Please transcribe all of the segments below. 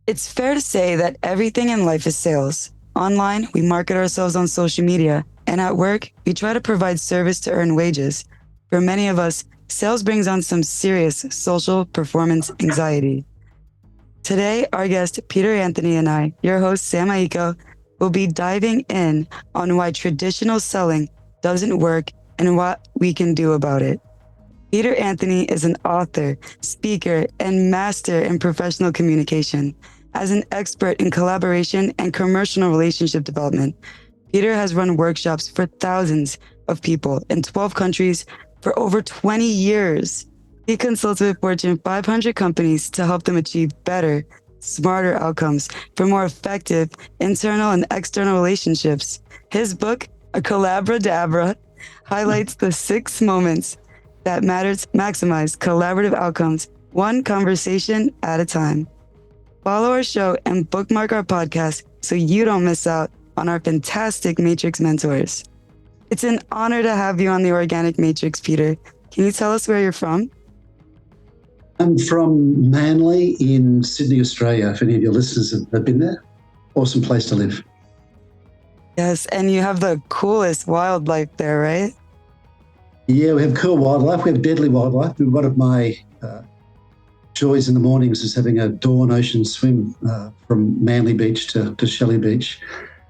It's fair to say that everything in life is sales. Online, we market ourselves on social media, and at work, we try to provide service to earn wages. For many of us, sales brings on some serious social performance anxiety. Today, our guest, Peter Anthony, and I, your host, Sam Aiko, will be diving in on why traditional selling doesn't work and what we can do about it. Peter Anthony is an author, speaker, and master in professional communication. As an expert in collaboration and commercial relationship development, Peter has run workshops for thousands of people in 12 countries for over 20 years. He consults with Fortune 500 companies to help them achieve better, smarter outcomes for more effective internal and external relationships. His book, A Collabradabra, highlights the 6 moments that matters maximize collaborative outcomes, one conversation at a time. Follow our show and bookmark our podcast so you don't miss out on our fantastic Matrix mentors. It's an honor to have you on the Organic Matrix, Peter. Can you tell us where you're from? I'm from Manly in Sydney, Australia. If any of your listeners have been there, awesome place to live. Yes, and you have the coolest wildlife there, right? Yeah, we have cool wildlife. We have deadly wildlife. One of my joys in the mornings is having a dawn ocean swim from Manly Beach to Shelley Beach.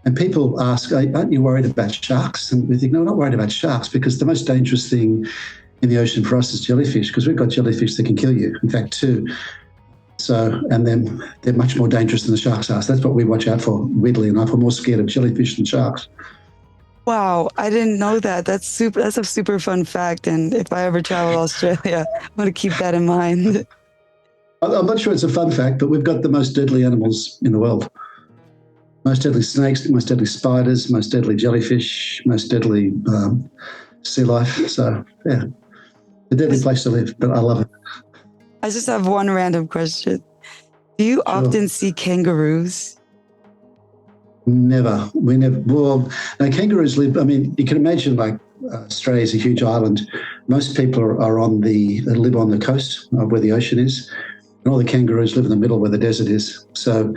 And people ask, aren't you worried about sharks? And we think, no, we're not worried about sharks because the most dangerous thing in the ocean for us is jellyfish, because we've got jellyfish that can kill you. In fact, 2. So, and then they're much more dangerous than the sharks are. So that's what we watch out for, weirdly enough. We're more scared of jellyfish than sharks. Wow, I didn't know that. That's a super fun fact. And if I ever travel to Australia, I'm going to keep that in mind. I'm not sure it's a fun fact, but we've got the most deadly animals in the world. Most deadly snakes, most deadly spiders, most deadly jellyfish, most deadly sea life. So, yeah, a deadly place to live, but I love it. I just have one random question. Do you often see kangaroos? Never. We never. Well, kangaroos live. I mean, you can imagine like Australia is a huge island. Most people live on the coast of where the ocean is, and all the kangaroos live in the middle where the desert is. So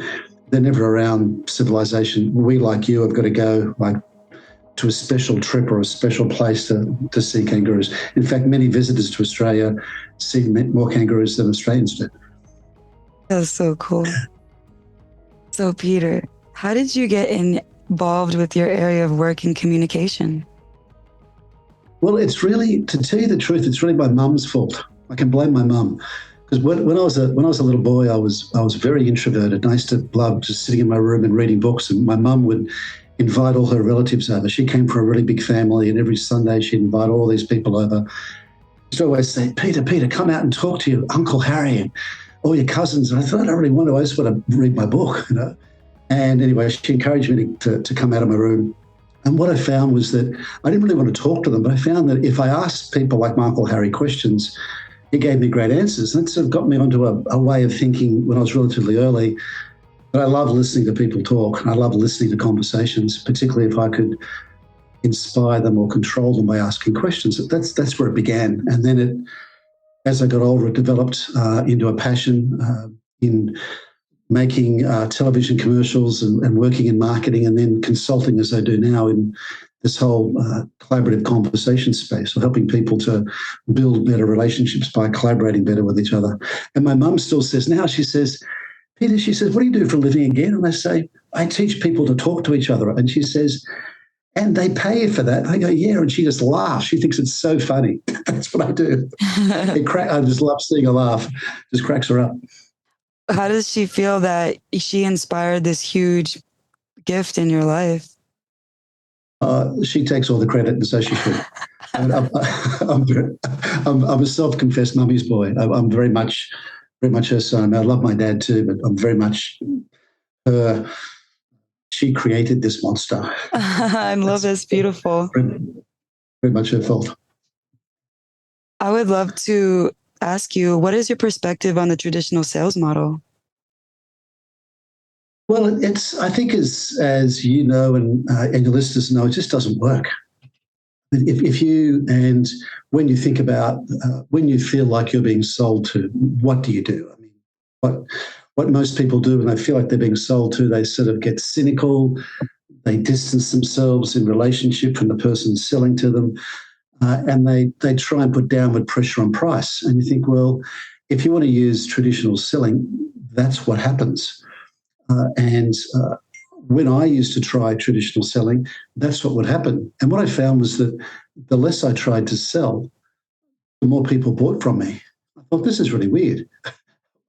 they're never around civilization. We, like you, have got to go like to a special trip or a special place to see kangaroos. In fact, many visitors to Australia see more kangaroos than Australians do. That's so cool. So, Peter, how did you get involved with your area of work in communication? Well, it's really, to tell you the truth, it's really my mum's fault. I can blame my mum. Because when I was a little boy, I was very introverted. I used to love just sitting in my room and reading books. And my mum would invite all her relatives over. She came from a really big family, and every Sunday she'd invite all these people over. She'd always say, Peter, come out and talk to your Uncle Harry and all your cousins. And I thought, I don't really want to. I just want to read my book, you know. And anyway, she encouraged me to come out of my room. And what I found was that I didn't really want to talk to them, but I found that if I asked people like my Uncle Harry questions, he gave me great answers. And it sort of got me onto a way of thinking when I was relatively early. But I love listening to people talk. And I love listening to conversations, particularly if I could inspire them or control them by asking questions. That's where it began. And then as I got older, it developed into a passion in making television commercials and working in marketing, and then consulting as I do now in this whole collaborative conversation space, of helping people to build better relationships by collaborating better with each other. And my mum still says now, she says, Peter, she says, what do you do for a living again? And I say, I teach people to talk to each other. And she says, and they pay you for that? I go, yeah. And she just laughs. She thinks it's so funny. That's what I do. I just love seeing her laugh. Just cracks her up. How does she feel that she inspired this huge gift in your life? She takes all the credit, and so she should. I'm a self-confessed mummy's boy. I'm very much her son. I love my dad too, but I'm very much her. She created this monster. I love this. Beautiful. Very much her fault. I would love to ask you, what is your perspective on the traditional sales model? Well, I think as you know, and your listeners know, it just doesn't work. When you think about when you feel like you're being sold to, what do you do? I mean, what most people do when they feel like they're being sold to, they sort of get cynical, they distance themselves in relationship from the person selling to them, and they try and put downward pressure on price. And you think, well, if you want to use traditional selling, that's what happens. And when I used to try traditional selling, that's what would happen. And what I found was that the less I tried to sell, the more people bought from me. I thought, this is really weird.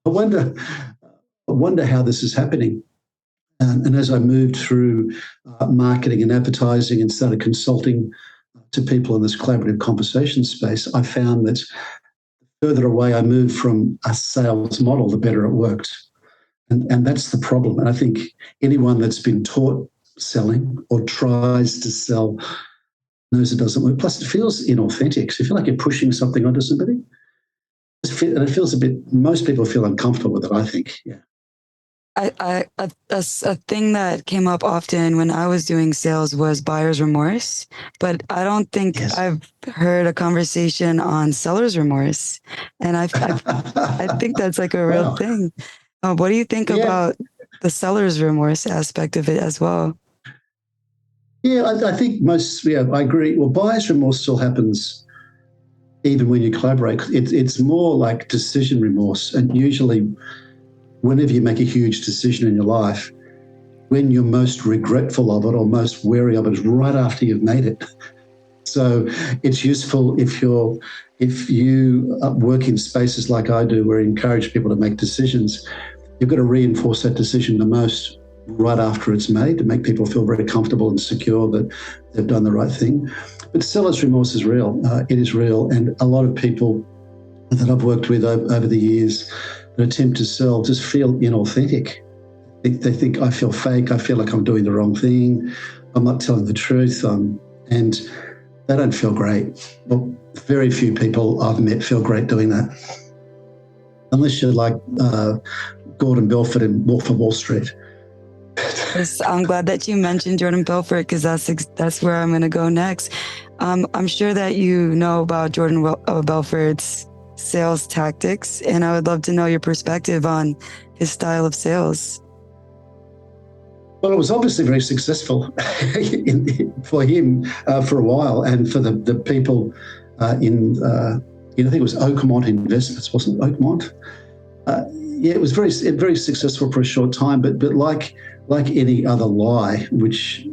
I wonder how this is happening. And as I moved through marketing and advertising and started consulting to people in this collaborative conversation space, I found that the further away I moved from a sales model, the better it worked. And that's the problem. And I think anyone that's been taught selling or tries to sell knows it doesn't work. Plus, it feels inauthentic. So you feel like you're pushing something onto somebody. And it feels most people feel uncomfortable with it, I think. Yeah. A thing that came up often when I was doing sales was buyer's remorse, but I don't think I've heard a conversation on seller's remorse. And I think that's like a real thing. What do you think about the seller's remorse aspect of it as well? Yeah, I think I agree. Well, buyer's remorse still happens even when you collaborate. It's more like decision remorse. And usually whenever you make a huge decision in your life, when you're most regretful of it or most wary of it is right after you've made it. So it's useful if you work in spaces like I do, where I encourage people to make decisions. You've got to reinforce that decision the most right after it's made to make people feel very comfortable and secure that they've done the right thing. But seller's remorse is real. It is real. And a lot of people that I've worked with over the years that attempt to sell just feel inauthentic. They think, I feel fake. I feel like I'm doing the wrong thing. I'm not telling the truth. And they don't feel great. Well, very few people I've met feel great doing that. Unless you're like Gordon Belfort in Wolf of Wall Street. Yes, I'm glad that you mentioned Jordan Belfort, because that's where I'm going to go next. I'm sure that you know about Jordan Belfort's sales tactics, and I would love to know your perspective on his style of sales. Well, it was obviously very successful for him for a while, and for the people in I think it was Oakmont Investments, wasn't it? Oakmont. It was very successful for a short time, but like any other lie which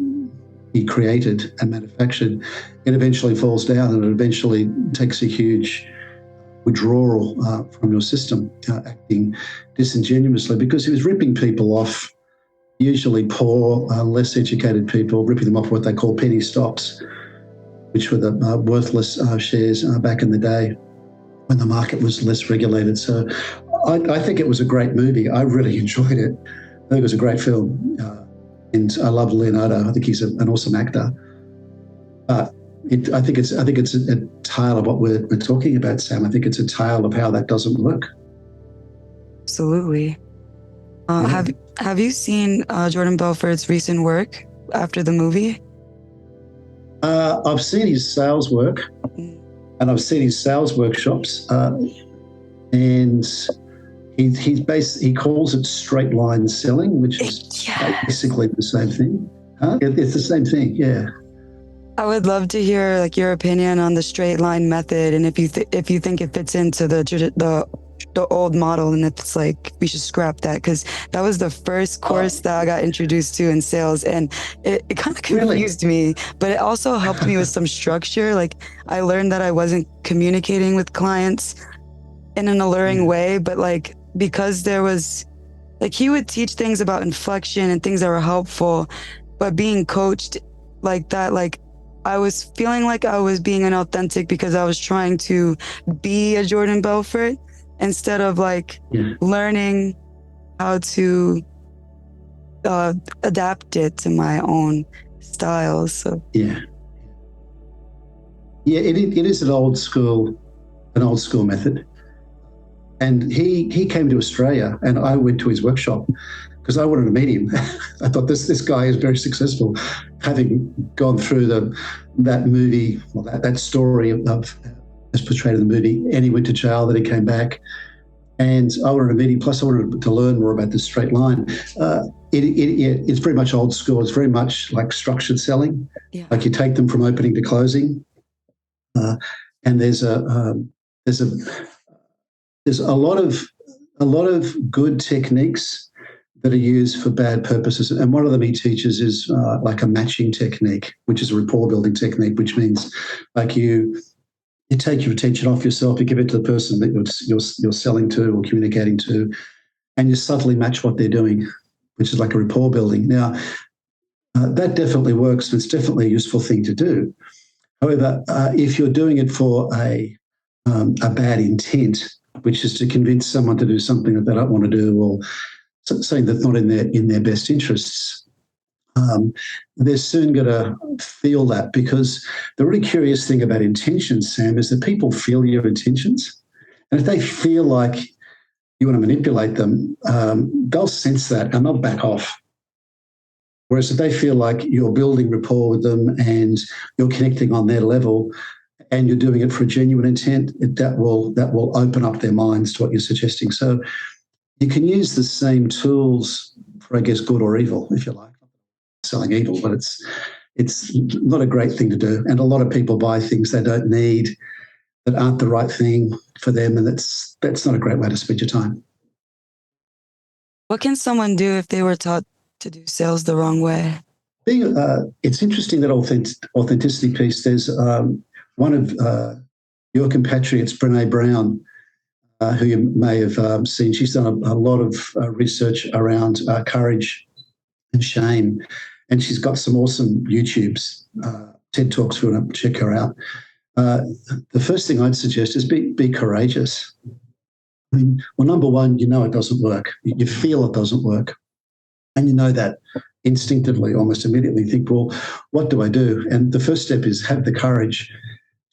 he created and manufactured, it eventually falls down, and it eventually takes a huge withdrawal from your system, acting disingenuously, because he was ripping people off, usually poor, less educated people, ripping them off what they call penny stocks, which were the worthless shares back in the day when the market was less regulated. So I think it was a great movie. I really enjoyed it. I think it was a great film. And I love Leonardo. I think he's an awesome actor. I think it's a tale of what we're talking about, Sam. I think it's a tale of how that doesn't work. Absolutely. Have you seen Jordan Belfort's recent work after the movie? I've seen his sales work, and I've seen his sales workshops, and he calls it straight line selling, which is basically the same thing. It's the same thing, yeah. I would love to hear like your opinion on the straight line method, and if you think it fits into the old model, and it's like we should scrap that, because that was the first course that I got introduced to in sales, and it kind of confused me, but it also helped me with some structure. Like I learned that I wasn't communicating with clients in an alluring way, but like because there was like he would teach things about inflection and things that were helpful, but being coached like that, like I was feeling like I was being inauthentic because I was trying to be a Jordan Belfort instead of like learning how to adapt it to my own style. So it is an old school method. And he came to Australia, and I went to his workshop because I wanted to meet him. I thought this guy is very successful, having gone through that movie, that story of as portrayed in the movie. And he went to jail, then he came back. And I wanted a meeting, plus I wanted to learn more about the straight line. It's very much old school. It's very much like structured selling. Yeah. Like you take them from opening to closing. And there's a lot of good techniques that are used for bad purposes. And one of them he teaches is like a matching technique, which is a rapport building technique, which means like you take your attention off yourself, you give it to the person that you're selling to or communicating to, and you subtly match what they're doing, which is like a rapport building. Now, that definitely works. It's definitely a useful thing to do. However, if you're doing it for a bad intent, which is to convince someone to do something that they don't want to do, or something that's not in their best interests, they're soon going to feel that, because the really curious thing about intentions, Sam, is that people feel your intentions. And if they feel like you want to manipulate them, they'll sense that and they'll back off. Whereas if they feel like you're building rapport with them and you're connecting on their level and you're doing it for a genuine intent, that will open up their minds to what you're suggesting. So you can use the same tools for, I guess, good or evil, if you like. Selling evil, but it's not a great thing to do. And a lot of people buy things they don't need, that aren't the right thing for them, and that's not a great way to spend your time. What can someone do if they were taught to do sales the wrong way? It's interesting, that authenticity piece. There's one of your compatriots, Brene Brown, who you may have seen. She's done a lot of research around courage and shame. And she's got some awesome YouTubes, TED Talks, if you want to check her out. The first thing I'd suggest is be courageous. I mean, well, number one, you know it doesn't work. You feel it doesn't work. And you know that instinctively, almost immediately. Think, well, what do I do? And the first step is have the courage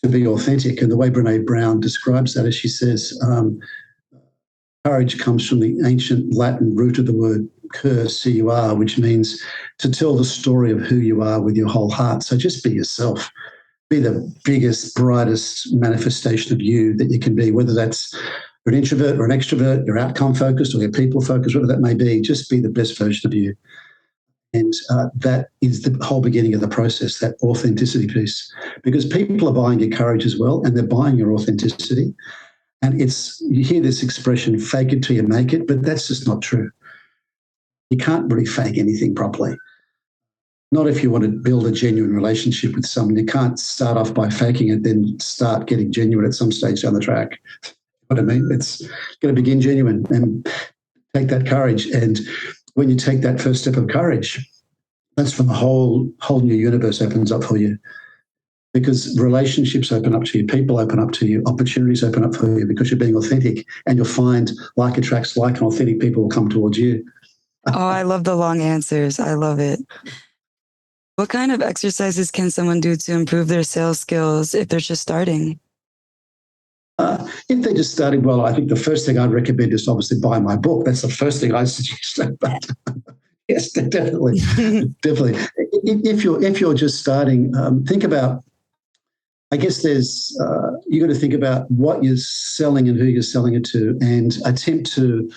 to be authentic. And the way Brene Brown describes that is, she says, courage comes from the ancient Latin root of the word cur, C-U-R, which means to tell the story of who you are with your whole heart. So just be yourself. Be the biggest, brightest manifestation of you that you can be, whether that's an introvert or an extrovert, you're outcome focused or you're people focused, whatever that may be. Just be the best version of you. And that is the whole beginning of the process, that authenticity piece, because people are buying your courage as well, and they're buying your authenticity. And you hear this expression, fake it till you make it, but that's just not true. You can't really fake anything properly. Not if you want to build a genuine relationship with someone. You can't start off by faking it, then start getting genuine at some stage down the track. What I mean, it's going to begin genuine, and take that courage. And when you take that first step of courage, that's when a whole new universe opens up for you. Because relationships open up to you, people open up to you, opportunities open up for you, because you're being authentic, and you'll find like attracts like, and authentic people will come towards you. Oh, I love the long answers. I love it. What kind of exercises can someone do to improve their sales skills if they're just starting? If they're just starting, well, I think the first thing I'd recommend is obviously buy my book. That's the first thing I suggest. But yes, definitely, definitely. If you're just starting, think about. I guess you got to think about what you're selling and who you're selling it to, and attempt to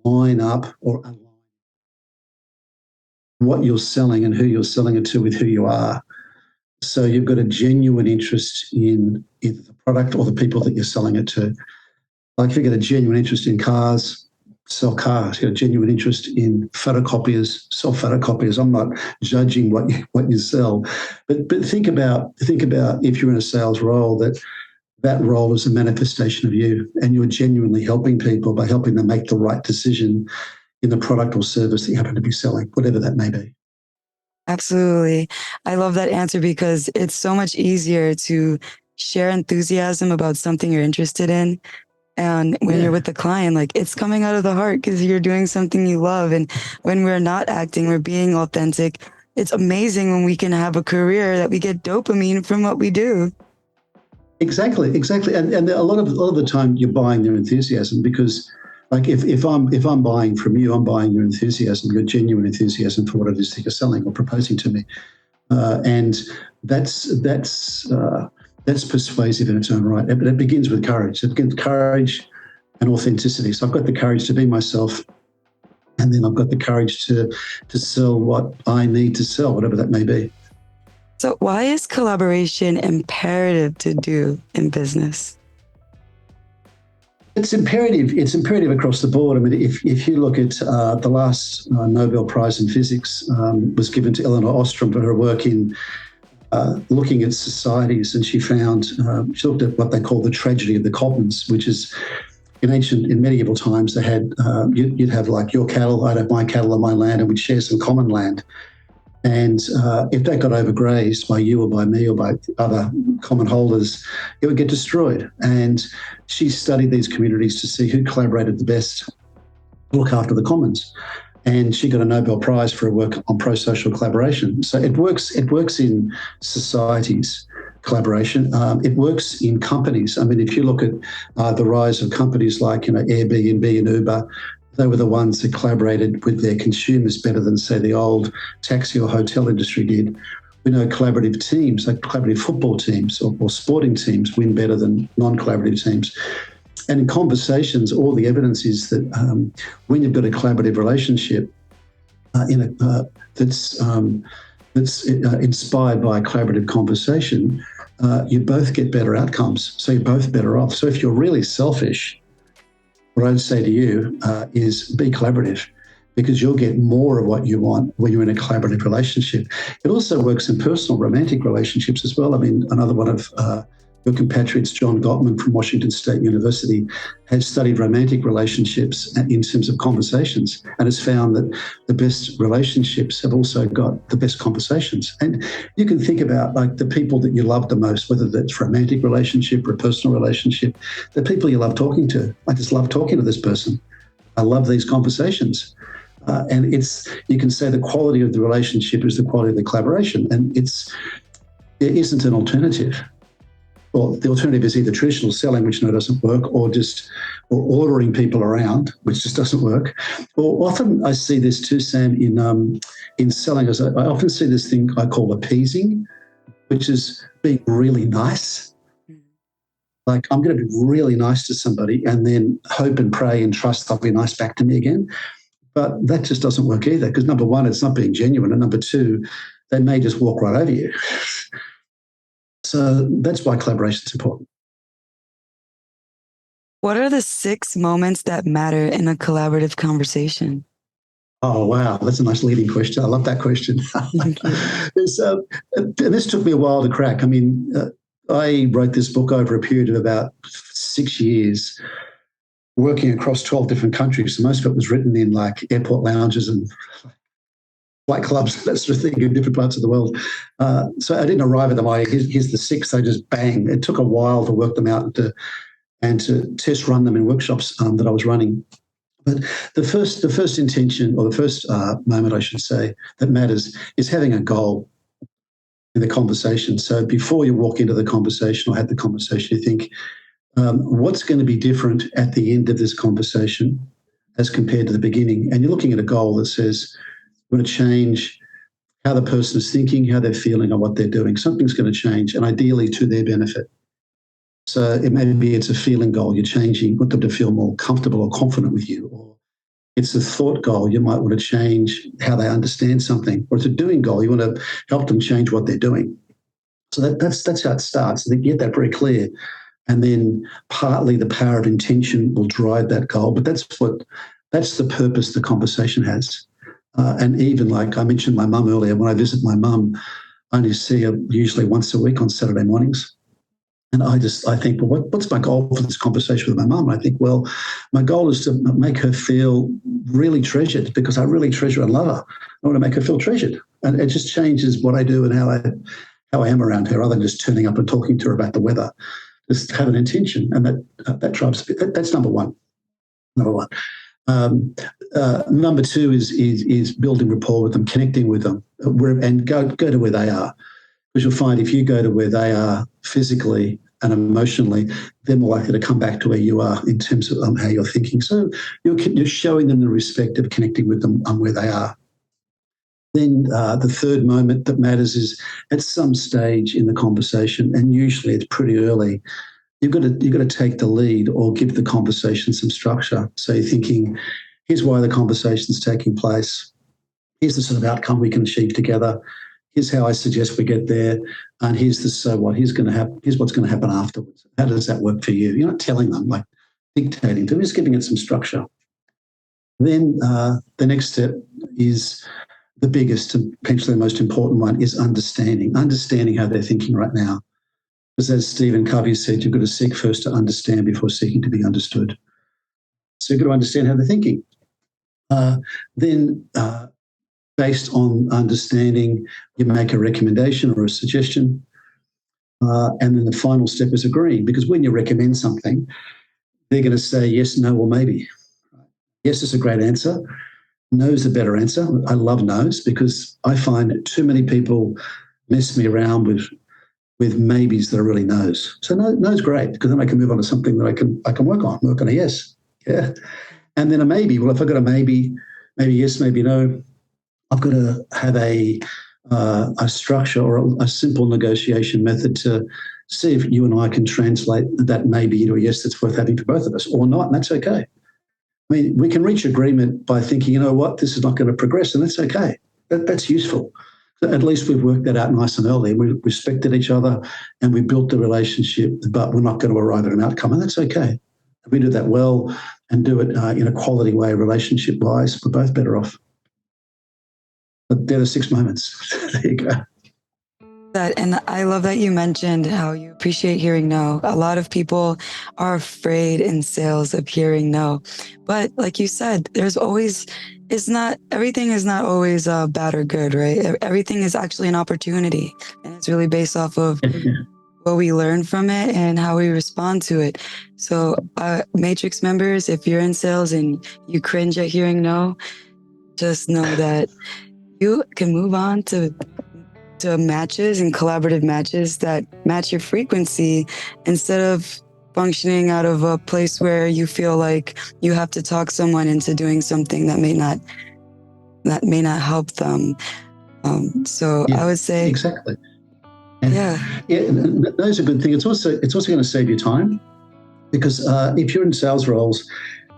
line up or align what you're selling and who you're selling it to with who you are. So you've got a genuine interest in either the product or the people that you're selling it to. Like if you've got a genuine interest in cars, sell cars. You've got a genuine interest in photocopiers, sell photocopiers. I'm not judging what you sell, but think about if you're in a sales role, that role is a manifestation of you, and you're genuinely helping people by helping them make the right decision in the product or service that you happen to be selling, whatever that may be. Absolutely. I love that answer, because it's so much easier to share enthusiasm about something you're interested in. And when you're with the client, like, it's coming out of the heart because you're doing something you love. And when we're not acting, we're being authentic. It's amazing when we can have a career that we get dopamine from what we do. Exactly. And a lot of the time you're buying their enthusiasm, because like if I'm buying from you, I'm buying your enthusiasm, your genuine enthusiasm for what it is that you're selling or proposing to me. And that's persuasive in its own right. But it begins with courage. It begins with courage, and authenticity. So I've got the courage to be myself, and then I've got the courage to sell what I need to sell, whatever that may be. So why is collaboration imperative to do in business? It's imperative. It's imperative across the board. I mean, if you look at the last Nobel Prize in Physics was given to Eleanor Ostrom for her work in looking at societies, and she looked at what they call the tragedy of the commons, which is in medieval times they had you'd have like your cattle, I'd have my cattle on my land, and we'd share some common land. And if that got overgrazed by you or by me or by other common holders, it would get destroyed. And she studied these communities to see who collaborated the best to look after the commons. And she got a Nobel Prize for her work on pro-social collaboration. So it works in societies, collaboration. It works in companies. I mean, if you look at the rise of companies like Airbnb and Uber, they were the ones that collaborated with their consumers better than, say, the old taxi or hotel industry did. We know collaborative teams, like collaborative football teams or sporting teams, win better than non-collaborative teams. And in conversations, all the evidence is that when you've got a collaborative relationship that's inspired by a collaborative conversation, you both get better outcomes. So you're both better off. So if you're really selfish, what I'd say to you is be collaborative, because you'll get more of what you want when you're in a collaborative relationship. It also works in personal romantic relationships as well. I mean, another one of your compatriots, John Gottman from Washington State University, has studied romantic relationships in terms of conversations and has found that the best relationships have also got the best conversations. And you can think about like the people that you love the most, whether that's a romantic relationship or a personal relationship, the people you love talking to. I just love talking to this person. I love these conversations. And you can say the quality of the relationship is the quality of the collaboration. And there isn't an alternative. Well, the alternative is either traditional selling, which doesn't work, or ordering people around, which just doesn't work. Or often I see this too, Sam, in selling. I often see this thing I call appeasing, which is being really nice. Like, I'm going to be really nice to somebody and then hope and pray and trust they'll be nice back to me again. But that just doesn't work either, because number one, it's not being genuine, and number two, they may just walk right over you. So that's why collaboration is important. What are the 6 moments that matter in a collaborative conversation? Oh, wow. That's a nice leading question. I love that question. This took me a while to crack. I mean, I wrote this book over a period of about 6 years, working across 12 different countries. So most of it was written in like airport lounges and flight clubs, that sort of thing, in different parts of the world. So I didn't arrive at them. Here's the 6. I just bang. It took a while to work them out and to test run them in workshops that I was running. But the first intention, or the first moment, I should say, that matters is having a goal in the conversation. So before you walk into the conversation or have the conversation, you think, what's going to be different at the end of this conversation as compared to the beginning? And you're looking at a goal that says, we're going to change how the person is thinking, how they're feeling, or what they're doing. Something's going to change, and ideally to their benefit. So it's a feeling goal. You're changing, want them to feel more comfortable or confident with you. Or it's a thought goal. You might want to change how they understand something. Or it's a doing goal. You want to help them change what they're doing. So that's how it starts. So they get that very clear. And then partly the power of intention will drive that goal. But that's the purpose the conversation has. And even like I mentioned my mum earlier, when I visit my mum, I only see her usually once a week on Saturday mornings. And I think, well, what's my goal for this conversation with my mum? I think, well, my goal is to make her feel really treasured, because I really treasure and love her. I want to make her feel treasured. And it just changes what I do and how I am around her, rather than just turning up and talking to her about the weather. Just have an intention. And that drives, that's number one. Number one. Number two is building rapport with them, connecting with them, and go to where they are. Because you'll find if you go to where they are physically and emotionally, they're more likely to come back to where you are in terms of how you're thinking. So you're showing them the respect of connecting with them where they are. Then the third moment that matters is at some stage in the conversation, and usually it's pretty early, you've got to take the lead or give the conversation some structure. So you're thinking, here's why the conversation's taking place. Here's the sort of outcome we can achieve together. Here's how I suggest we get there. And here's the so what. Here's what's going to happen afterwards. How does that work for you? You're not telling them, like dictating to them, just giving it some structure. Then the next step is the biggest and potentially the most important one, is understanding how they're thinking right now. Because as Stephen Covey said, you've got to seek first to understand before seeking to be understood. So you've got to understand how they're thinking. Then based on understanding, you make a recommendation or a suggestion. And then the final step is agreeing, because when you recommend something, they're going to say yes, no, or maybe. Yes is a great answer. No is a better answer. I love no's because I find too many people mess me around with maybes that are really no's. So no's great, because then I can move on to something that I can work on a yes. Yeah. And then a maybe. Well, if I've got a maybe yes, maybe no, I've got to have a structure or a simple negotiation method to see if you and I can translate that maybe into a yes that's worth having for both of us, or not, and that's okay. I mean, we can reach agreement by thinking, you know what, this is not going to progress, and that's okay. That's useful. So at least we've worked that out nice and early. We respected each other and we built the relationship, but we're not going to arrive at an outcome, and that's okay. If we do that well and do it in a quality way, relationship-wise, we're both better off. But they're the 6 moments. There you go. And I love that you mentioned how you appreciate hearing no. A lot of people are afraid in sales of hearing no. But like you said, everything is not always bad or good, right? Everything is actually an opportunity. And it's really based off of what we learn from it and how we respond to it. So Matrix members, if you're in sales and you cringe at hearing no, just know that you can move on to matches and collaborative matches that match your frequency, instead of functioning out of a place where you feel like you have to talk someone into doing something that may not help them. So Yeah, I would say exactly. Yeah. And those are a good thing. It's also going to save you time, because if you're in sales roles,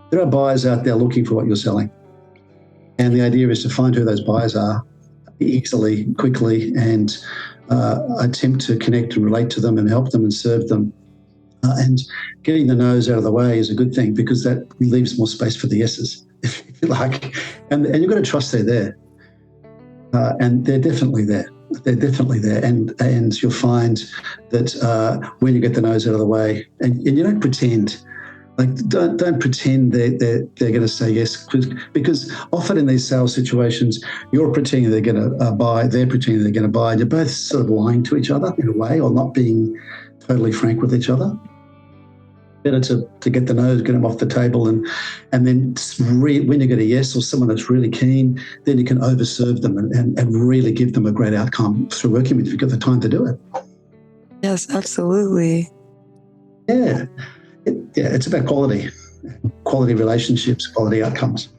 there are buyers out there looking for what you're selling. And the idea is to find who those buyers are easily, quickly, and attempt to connect and relate to them and help them and serve them. And getting the no's out of the way is a good thing, because that leaves more space for the yeses, if you like. And you've got to trust they're there. And they're definitely there. They're definitely there. And you'll find that when you get the no's out of the way, and you don't pretend, like don't pretend they're going to say yes, because often in these sales situations, you're pretending they're going to buy, they're pretending they're going to buy, and you're both sort of lying to each other in a way, or not being totally frank with each other. Better to get the no's, get them off the table, and then when you get a yes or someone that's really keen, then you can overserve them and really give them a great outcome through working with you. You've got the time to do it. Yes, absolutely. Yeah. It's about quality relationships, quality outcomes.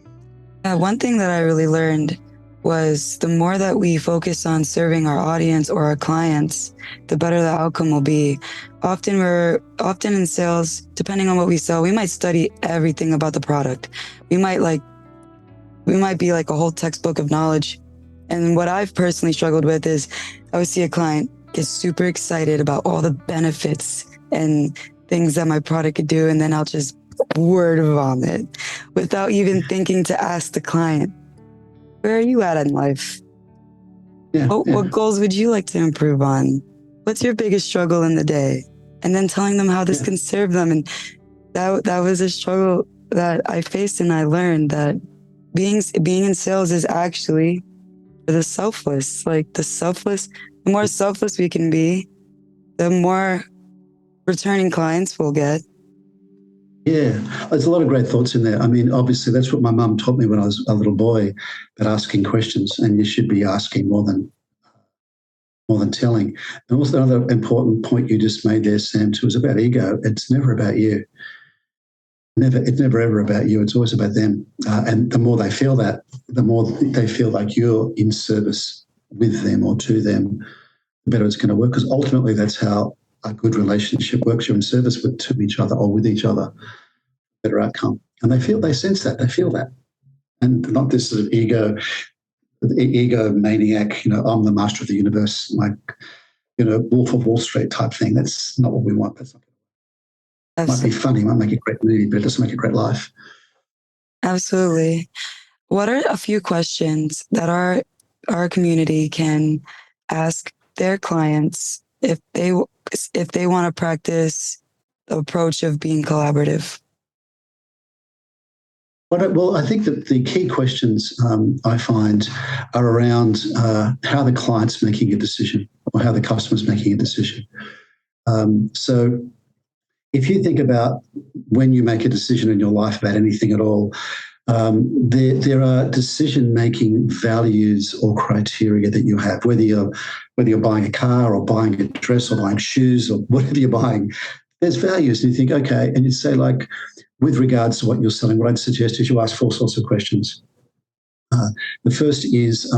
One thing that I really learned was the more that we focus on serving our audience or our clients, the better the outcome will be. Often in sales, depending on what we sell, we might study everything about the product. We might be like a whole textbook of knowledge. And what I've personally struggled with is I would see a client get super excited about all the benefits and things that my product could do, and then I'll just word vomit without even thinking to ask the client, where are you at in life? What goals would you like to improve on? What's your biggest struggle in the day? And then telling them how this can serve them. And that was a struggle that I faced, and I learned that being in sales is actually for the selfless. The more selfless we can be, the more returning clients we'll get. Yeah, there's a lot of great thoughts in there. I mean, obviously, that's what my mum taught me when I was a little boy, about asking questions, and you should be asking more than telling. And also, another important point you just made there, Sam, too, is about ego. It's never about you. It's never ever about you. It's always about them. And the more they feel that, the more they feel like you're in service with them or to them, the better it's going to work. Because ultimately, that's how a good relationship works. You're in service to each other or with each other, better outcome. And they sense that, they feel that. And not this sort of ego maniac, I'm the master of the universe, like, Wolf of Wall Street type thing. That's not what we want. That's not, might be funny, might make a great movie, but it doesn't make a great life. Absolutely. What are a few questions that our community can ask their clients if they want to practice the approach of being collaborative? Well, I think that the key questions I find are around how the client's making a decision or how the customer's making a decision. So if you think about when you make a decision in your life about anything at all, there are decision-making values or criteria that you have, whether you're buying a car or buying a dress or buying shoes or whatever you're buying. There's values, and you think, okay, and you say, like, with regards to what you're selling, what I'd suggest is you ask 4 sorts of questions. The first is,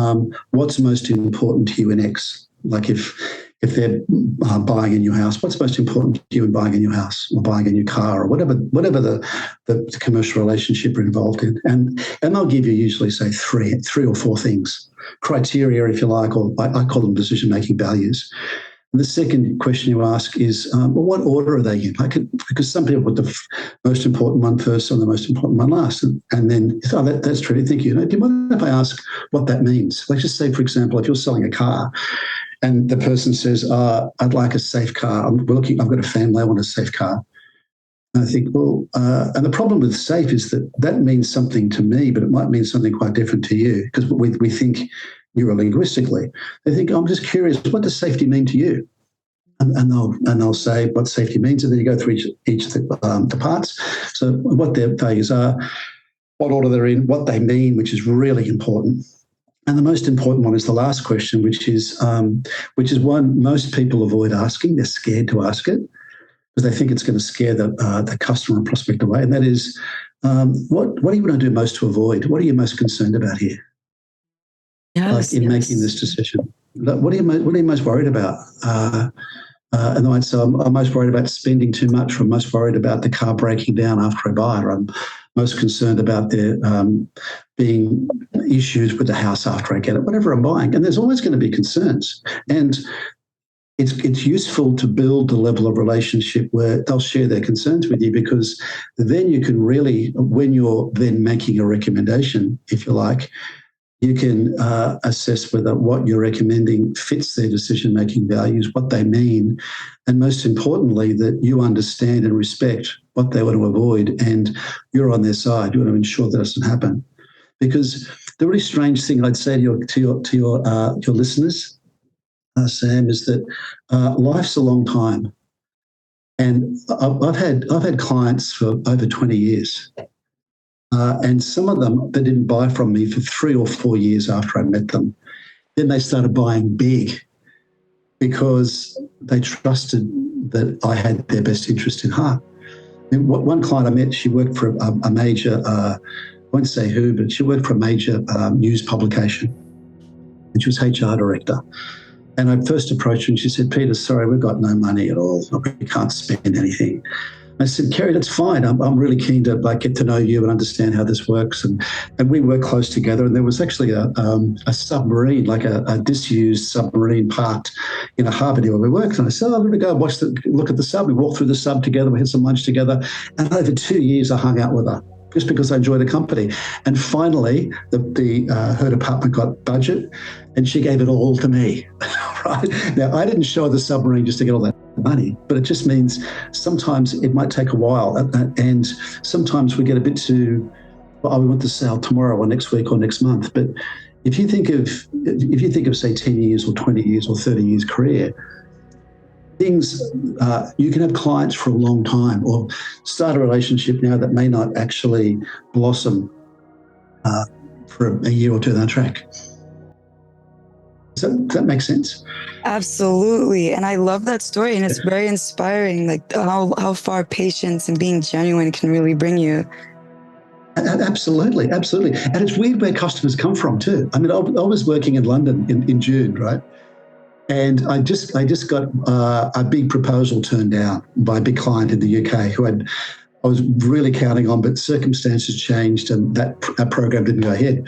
what's most important to you in X? Like if they're buying a new house, what's most important to you in buying a new house or buying a new car or whatever the commercial relationship you're involved in? And they'll give you usually, say, three or 4 things, criteria, if you like, or I call them decision-making values. And the second question you ask is, well, what order are they in? Because some people put the most important one first and the most important one last. And then, that's true. Thank you. Do you mind if I ask what that means? Let's just say, for example, if you're selling a car and the person says, I'd like a safe car. I've got a family, I want a safe car. And I think, well, and the problem with safe is that means something to me, but it might mean something quite different to you, because we think neurolinguistically. They think, I'm just curious, what does safety mean to you? And they'll say what safety means, and then you go through each of the parts. So what their values are, what order they're in, what they mean, which is really important. And the most important one is the last question, which is one most people avoid asking. They're scared to ask it because they think it's going to scare the customer and prospect away. And that is, what do you want to do most to avoid? What are you most concerned about here? Yes, like in making this decision. What are you most worried about? And I'd say I'm most worried about spending too much, or I'm most worried about the car breaking down after I buy it, or I'm most concerned about there being issues with the house after I get it, whatever I'm buying. And there's always going to be concerns. And it's useful to build a level of relationship where they'll share their concerns with you, because then you can really, when you're then making a recommendation, if you like, you can assess whether what you're recommending fits their decision-making values, what they mean, and most importantly, that you understand and respect what they want to avoid, and you're on their side. You want to ensure that doesn't happen. Because the really strange thing I'd say to your listeners, Sam, is that life's a long time, and I've had clients for over 20 years. And some of them, they didn't buy from me for 3 or 4 years after I met them. Then they started buying big because they trusted that I had their best interest in heart. And one client I met, she worked for a major, I won't say who, but she worked for a major news publication, and she was HR director. And I first approached her and she said, Peter, sorry, we've got no money at all. We can't spend anything. I said, Kerry, that's fine. I'm really keen to get to know you and understand how this works. And we work close together. And there was actually a submarine, like a disused submarine parked in a harbour near where we worked. And I said, I'm going to go look at the sub. We walked through the sub together. We had some lunch together. And over 2 years, I hung out with her just because I enjoyed the company. And finally, her department got budget, and she gave it all to me. Right? Now, I didn't show her the submarine just to get all that money, but it just means sometimes it might take a while, and sometimes we get a bit too, we want to sell tomorrow or next week or next month. But if you think of say 10 years or 20 years or 30 years career, things, you can have clients for a long time, or start a relationship now that may not actually blossom for a year or two down the track. Does that make sense? Absolutely. And I love that story. And it's very inspiring, like how far patience and being genuine can really bring you. Absolutely. Absolutely. And it's weird where customers come from too. I mean, I was working in London in June, right? And I just got a big proposal turned down by a big client in the UK I was really counting on, but circumstances changed and that program didn't go ahead.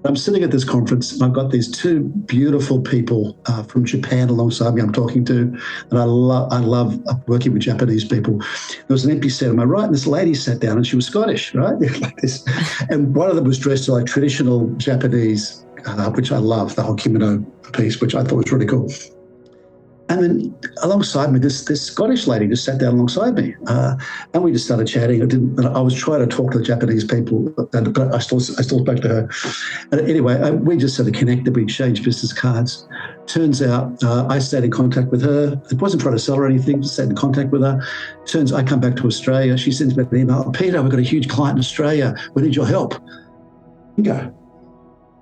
I'm sitting at this conference and I've got these two beautiful people from Japan alongside me I'm talking to, and I love working with Japanese people. There was an empty seat on my right, and this lady sat down, and she was Scottish, right? Like this. And one of them was dressed like traditional Japanese, which I love, the whole kimono piece, which I thought was really cool. And then alongside me, this Scottish lady just sat down alongside me, and we just started chatting. I was trying to talk to the Japanese people, but I still spoke to her. And anyway, we just sort of connected. We exchanged business cards. Turns out I stayed in contact with her. I wasn't trying to sell her anything, just stayed in contact with her. Turns I come back to Australia. She sends me an email. Peter, we've got a huge client in Australia. We need your help. Bingo.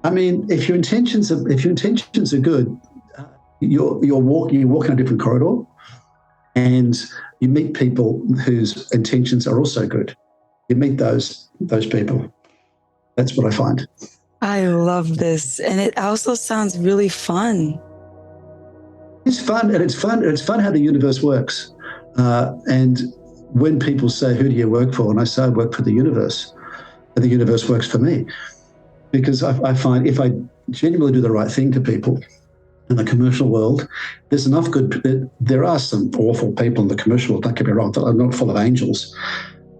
I mean, if your intentions are good, you're walking a different corridor, and you meet people whose intentions are also good. You meet those people. That's what I find. I love this, and it also sounds really fun. It's fun, and it's fun how the universe works. And when people say, "Who do you work for?" and I say, "I work for the universe," and the universe works for me, because I find if I genuinely do the right thing to people. In the commercial world, there's enough good. There are some awful people in the commercial world, don't get me wrong, I'm not full of angels,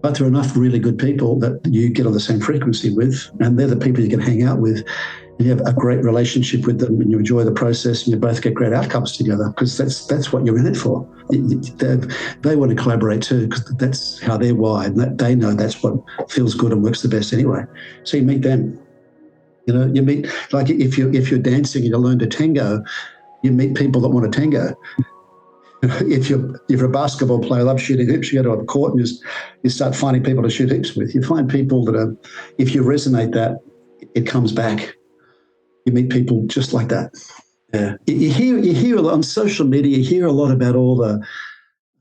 but there are enough really good people that you get on the same frequency with, and they're the people you can hang out with, and you have a great relationship with them, and you enjoy the process, and you both get great outcomes together, because that's what you're in it for. They want to collaborate too, because that's how they're wired, and they know that's what feels good and works the best anyway. So you meet them. You know, you meet, like if you're dancing and you learn to tango, you meet people that want to tango. If you're a basketball player, love shooting hoops, you go to a court and you start finding people to shoot hoops with. You find people that are, if you resonate that, it comes back. You meet people just like that. Yeah. You hear a lot on social media. You hear a lot about all the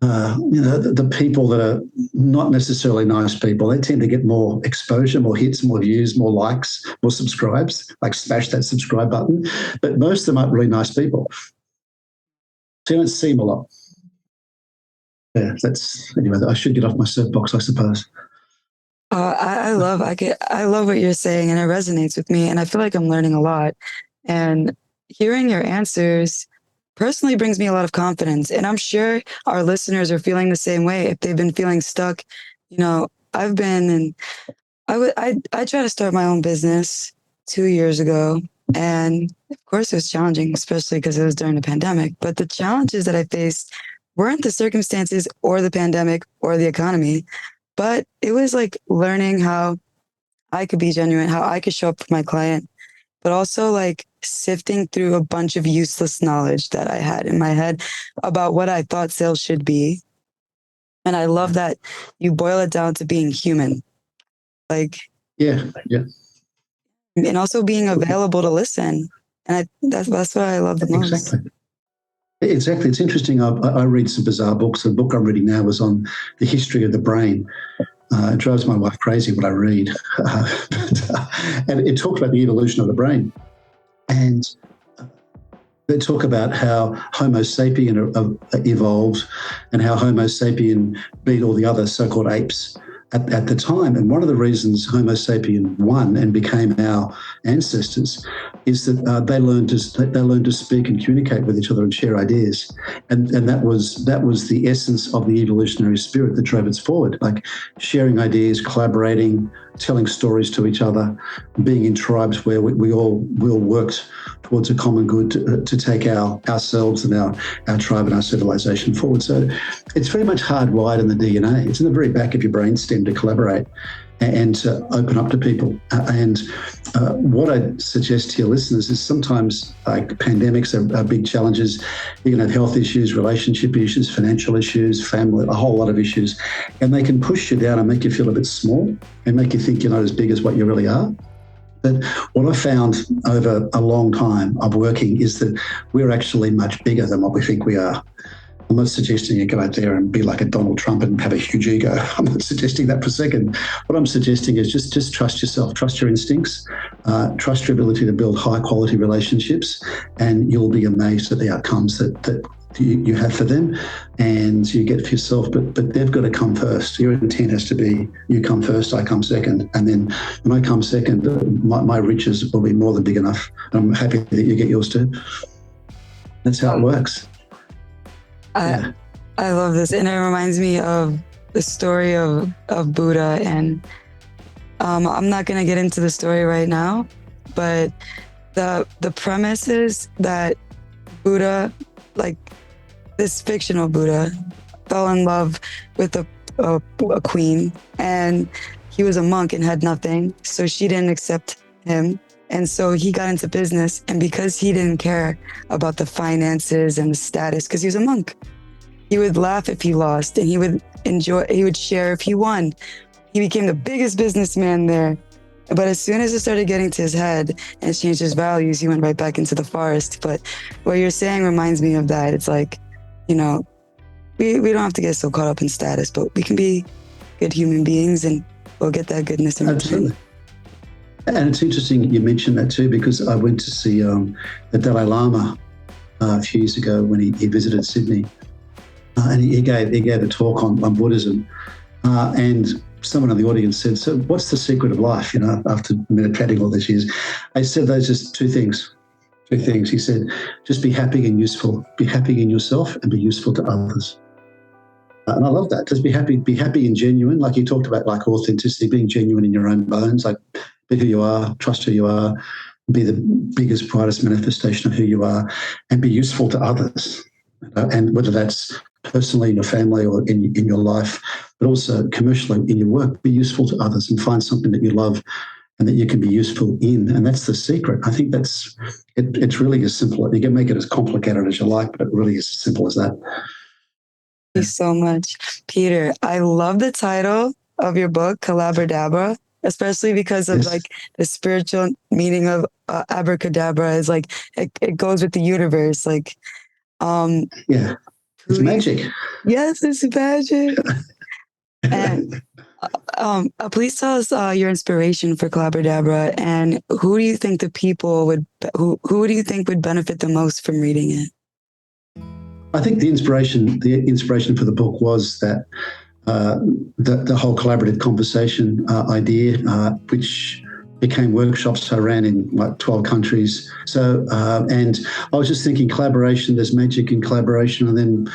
the people that are not necessarily nice people. They tend to get more exposure, more hits, more views, more likes, more subscribes, like smash that subscribe button. But most of them aren't really nice people. So you don't see them a lot. Yeah, anyway, I should get off my soapbox, I suppose. I love what you're saying, and it resonates with me, and I feel like I'm learning a lot. And hearing your answers personally brings me a lot of confidence. And I'm sure our listeners are feeling the same way. If they've been feeling stuck, I've been, and I try to start my own business 2 years ago. And of course it was challenging, especially because it was during the pandemic. But the challenges that I faced weren't the circumstances or the pandemic or the economy, but it was like learning how I could be genuine, how I could show up for my client, but also like sifting through a bunch of useless knowledge that I had in my head about what I thought sales should be. And I love that you boil it down to being human. Like, yeah. And also being available to listen. And that's what I love the most. Exactly. It's interesting. I read some bizarre books. The book I'm reading now was on the history of the brain. It drives my wife crazy what I read. And it talks about the evolution of the brain. And they talk about how Homo sapien evolved and how Homo sapien beat all the other so-called apes at the time. And one of the reasons Homo sapien won and became our ancestors is that they learned to speak and communicate with each other and share ideas. And that was the essence of the evolutionary spirit that drove us forward, like sharing ideas, collaborating, telling stories to each other, being in tribes where we all worked towards a common good to take ourselves and our tribe and our civilization forward. So it's very much hardwired in the DNA. It's in the very back of your brainstem to collaborate and to open up to people. And what I suggest to your listeners is sometimes like pandemics are big challenges. You can have health issues, relationship issues, financial issues, family, a whole lot of issues. And they can push you down and make you feel a bit small and make you think you're not as big as what you really are. But what I found over a long time of working is that we're actually much bigger than what we think we are. I'm not suggesting you go out there and be like a Donald Trump and have a huge ego. I'm not suggesting that for a second. What I'm suggesting is just trust yourself, trust your instincts, trust your ability to build high quality relationships, and you'll be amazed at the outcomes that you have for them and you get for yourself. But they've got to come first. Your intent has to be, you come first, I come second. And then when I come second, my riches will be more than big enough. I'm happy that you get yours too. That's how it works. I love this, and it reminds me of the story of Buddha. And I'm not going to get into the story right now, but the premise is that Buddha, like this fictional Buddha, fell in love with a queen, and he was a monk and had nothing, so she didn't accept him. And so he got into business, and because he didn't care about the finances and the status, because he was a monk, he would laugh if he lost, and he would share if he won. He became the biggest businessman there. But as soon as it started getting to his head and changed his values, he went right back into the forest. But what you're saying reminds me of that. It's like, we don't have to get so caught up in status, but we can be good human beings, and we'll get that goodness in return. Absolutely. And it's interesting you mentioned that too, because I went to see the Dalai Lama a few years ago when he visited Sydney, and he gave a talk on Buddhism, and someone in the audience said, "So, what's the secret of life?" After meditating all these years, I said those just two things. He said, "Just be happy and useful. Be happy in yourself and be useful to others." And I love that. Just be happy and genuine. Like you talked about, like authenticity, being genuine in your own bones, like be who you are, trust who you are, be the biggest, brightest manifestation of who you are, and be useful to others. And whether that's personally in your family or in your life, but also commercially in your work, be useful to others and find something that you love and that you can be useful in. And that's the secret. I think it's really as simple. You can make it as complicated as you like, but it really is as simple as that. Thank you so much, Peter. I love the title of your book, Collabradabra, especially because of like the spiritual meaning of abracadabra is like, it goes with the universe. Like, it's magic. Yes, it's magic. And please tell us your inspiration for Collabradabra, and who do you think who do you think would benefit the most from reading it? I think the inspiration for the book was that the whole collaborative conversation idea, which became workshops I ran in like 12 countries. So, and I was just thinking collaboration, there's magic in collaboration. And then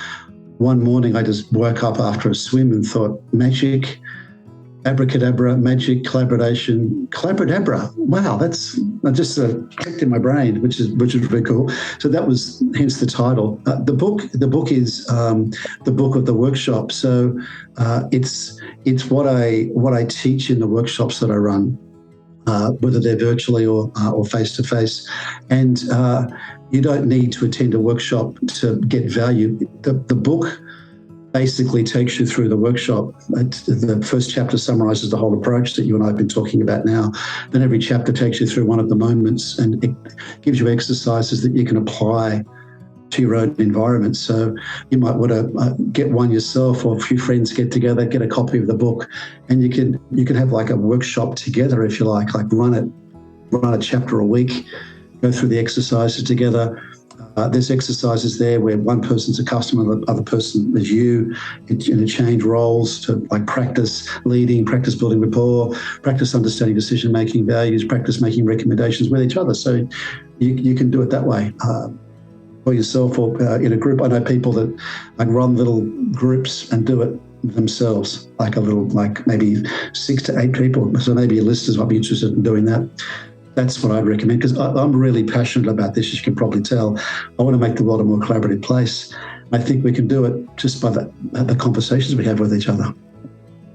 one morning I just woke up after a swim and thought, magic, abracadabra, magic, collaboration, collabradabra. Wow, that's just clicked in my brain, which is really cool. So that was hence the title. The book is the book of the workshop. So it's what I teach in the workshops that I run, whether they're virtually or face to face. And you don't need to attend a workshop to get value. The book basically takes you through the workshop. The first chapter summarizes the whole approach that you and I have been talking about now. Then every chapter takes you through one of the moments, and it gives you exercises that you can apply to your own environment. So you might want to get one yourself, or a few friends get together, get a copy of the book, and you can have like a workshop together if you like run a chapter a week, go through the exercises together. There's exercises there where one person's a customer, the other person is you, and change roles to like practice leading, practice building rapport, practice understanding decision-making values, practice making recommendations with each other. So you can do it that way for yourself or in a group. I know people that like run little groups and do it themselves, like maybe 6 to 8 people. So maybe your listeners might be interested in doing that. That's what I'd recommend, because I'm really passionate about this, as you can probably tell. I want to make the world a more collaborative place. I think we can do it just by the conversations we have with each other.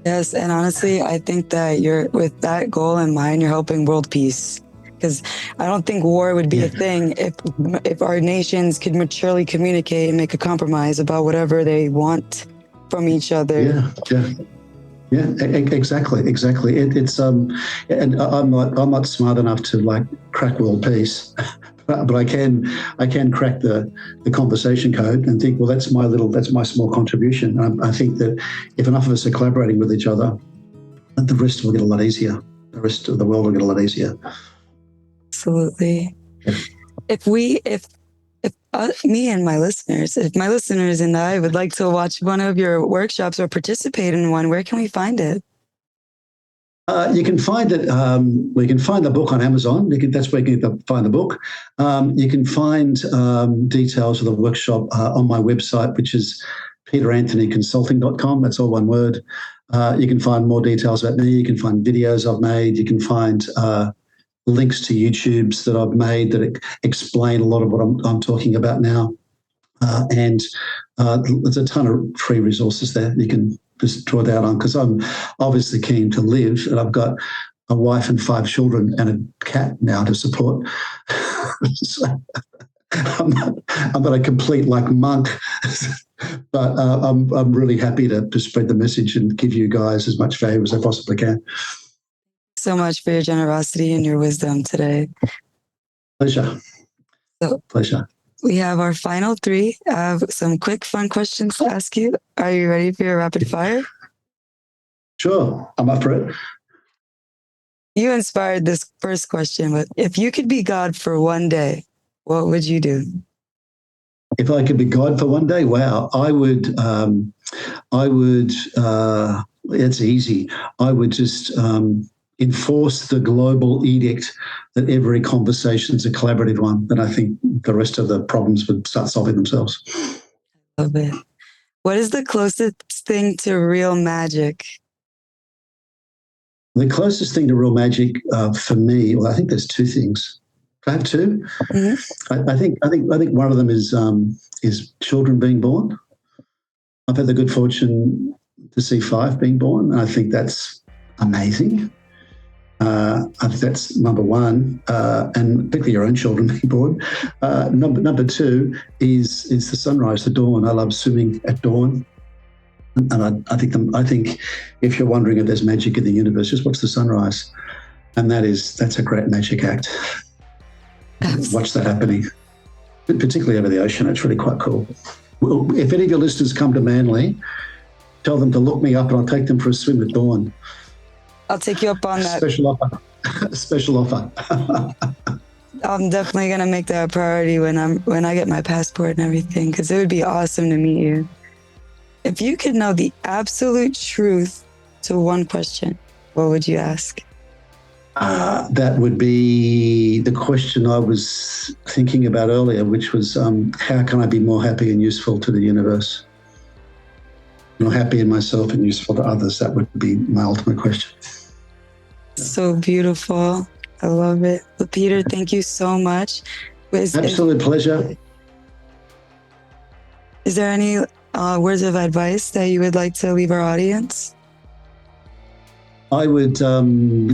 Yes, and honestly, I think that with that goal in mind, you're helping world peace. Because I don't think war would be a thing if our nations could maturely communicate and make a compromise about whatever they want from each other. Yeah, exactly. It's and I'm not smart enough to like crack world peace, but I can crack the conversation code and think, well, that's my small contribution. I think that if enough of us are collaborating with each other, the rest will get a lot easier. The rest of the world will get a lot easier. Absolutely. Yeah. If me and my listeners, if my listeners and I would like to watch one of your workshops or participate in one, where can we find it? You can find it. We can find the book on Amazon. That's where you can find the book. You can find details of the workshop on my website, which is PeterAnthonyConsulting.com. That's all one word. You can find more details about me. You can find videos I've made. You can find links to YouTubes that I've made that explain a lot of what I'm talking about now. And there's a ton of free resources there you can just draw down on, because I'm obviously keen to live, and I've got a wife and 5 children and a cat now to support. So I'm not a complete monk, but I'm really happy to spread the message and give you guys as much value as I possibly can. So much for your generosity and your wisdom today. Pleasure. Pleasure. We have our final 3. I have some quick, fun questions to ask you. Are you ready for your rapid fire? Sure, I'm up for it. You inspired this first question, but if you could be God for one day, what would you do? If I could be God for one day, wow, I would. It's easy. I would just enforce the global edict that every conversation is a collaborative one. And I think the rest of the problems would start solving themselves. Love it. What is the closest thing to real magic? The closest thing to real magic for me, well, I think there's 2 things. I have 2. Mm-hmm. I think one of them is children being born. I've had the good fortune to see 5 being born, and I think that's amazing. I think that's number 1, and particularly your own children being born. Number 2 is the sunrise, the dawn. I love swimming at dawn, and I think if you're wondering if there's magic in the universe, just watch the sunrise, and that's a great magic act. Watch that happening, particularly over the ocean. It's really quite cool. Well, if any of your listeners come to Manly, tell them to look me up, and I'll take them for a swim at dawn. I'll take you up on that. Special offer. Special offer. I'm definitely gonna make that a priority when I get my passport and everything, because it would be awesome to meet you. If you could know the absolute truth to one question, what would you ask? That would be the question I was thinking about earlier, which was how can I be more happy and useful to the universe? More happy in myself and useful to others. That would be my ultimate question. So beautiful. I love it. Well, Peter, thank you so much. Absolute pleasure. Is there any words of advice that you would like to leave our audience? I would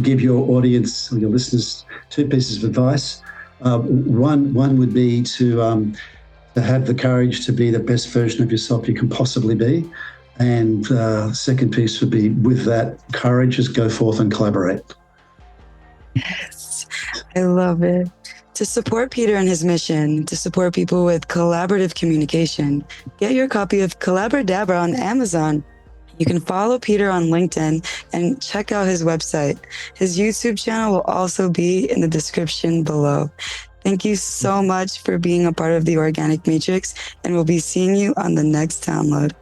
give your audience or your listeners 2 pieces of advice. One would be to have the courage to be the best version of yourself you can possibly be. And second piece would be, with that courage, just go forth and collaborate. Yes, I love it. To support Peter and his mission, to support people with collaborative communication, get your copy of Collabradabra on Amazon. You can follow Peter on LinkedIn and check out his website. His YouTube channel will also be in the description below. Thank you so much for being a part of the Organic Matrix, and we'll be seeing you on the next download.